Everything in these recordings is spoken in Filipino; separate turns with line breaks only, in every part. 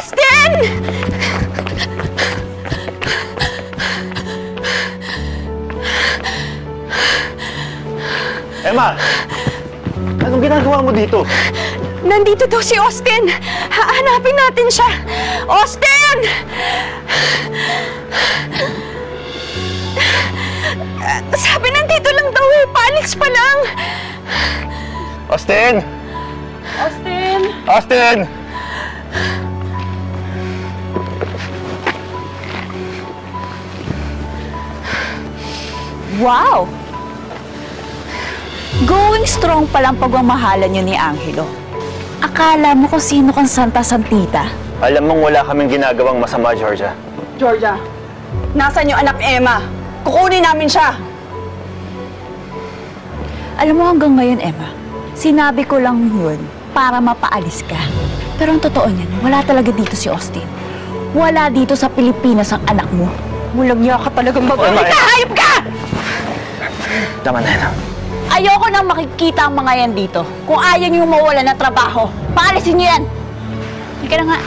Austin!
Emma! Anong ginagawa mo dito?
Nandito daw si Austin! Hahanapin natin siya! Austin! Sabi nandito lang daw eh. Paalis pa lang.
Austin!
Austin!
Austin!
Wow! Going strong palang pagmamahalan niyo ni Angelo. Akala mo kung sino kang Santa Santita?
Alam mong wala kaming ginagawang masama, Georgia.
Georgia, nasaan yung anak ni Emma? Kukunin namin siya!
Alam mo hanggang ngayon, Emma, sinabi ko lang yun para mapaalis ka. Pero ang totoo niyan, wala talaga dito si Austin. Wala dito sa Pilipinas ang anak mo.
Mulagya ka talagang babae. Hayop ka!
Tama na yan.
Ayoko nang makikita ang mga yan dito. Kung ayaw niyong mawala ng trabaho, paalisin niyo yan! Hindi ka na nga.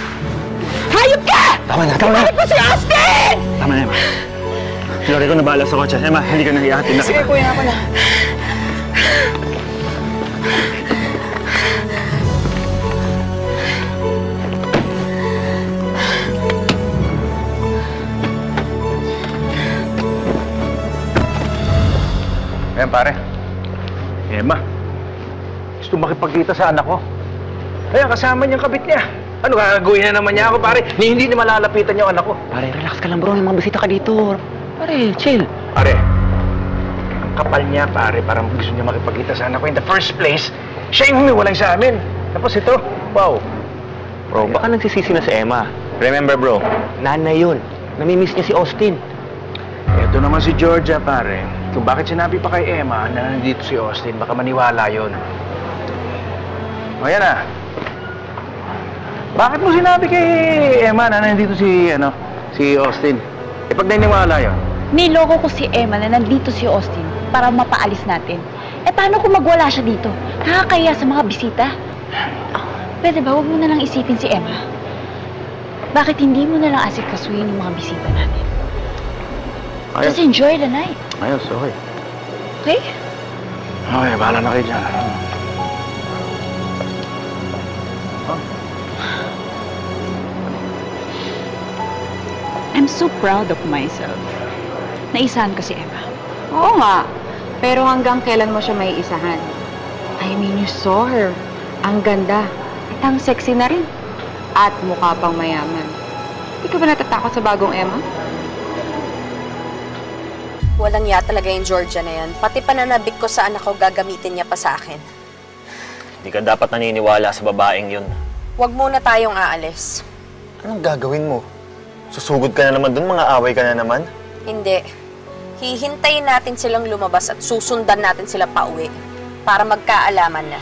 Hayop ka!
Tama na, tama na!
Hayop mo si Austin!
Tama na, Emma. Lori ko na bahala sa kotse. Emma, hindi ka na ihahatid na.
Sige, kuya ako na.
Ayan, pare. Emma, gusto makipagkita sa anak ko. Kaya kasama niyang kabit niya. Ano, gagawin na naman niya ako, pare? Hindi na malalapitan yung anak ko.
Pare, relax ka lang bro. May mga bisita ka dito. Pare, chill.
Pare, ang kapal niya, pare, parang gusto niya makipagkita sa anak ko. In the first place, siya yung humiwalay sa amin. Tapos ito, wow.
Bro, baka nagsisisi na si Emma. Remember bro, nanay yun. Namimiss niya si Austin.
Ito naman si Georgia, pare. Kung bakit sinabi pa kay Emma na nandito si Austin, baka maniwala yun. O yan ah. Bakit mo sinabi kay Emma na nandito si Austin? Eh, pag naniniwala yun?
Niloko ko si Emma na nandito si Austin para mapaalis natin. Eh, paano kung magwala siya dito? Nakakaya sa mga bisita. Pwede ba, huwag mo na lang isipin si Emma? Bakit hindi mo na lang asikasuhin yung mga bisita natin?
Ayos.
Just enjoy the night.
Ayos, okay.
Okay?
Okay, bahala na kayo dyan.
I'm so proud of myself. Naisahan ko si Emma.
Oo nga. Pero hanggang kailan mo siya may isahan? I mean, you saw her. Ang ganda. At ang sexy na rin. At mukha pang mayaman. Hindi ka ba natatakot sa bagong Emma?
Walang ya talaga yung Georgia na yan. Pati pananabik ko sa anak ko, gagamitin niya pa sa akin.
Hindi ka dapat naniniwala sa babaeng yun.
Huwag muna tayong aalis.
Anong gagawin mo? Susugod ka na naman dun, mga away ka na naman?
Hindi. Hihintayin natin silang lumabas at susundan natin sila pauwi para magkaalaman na.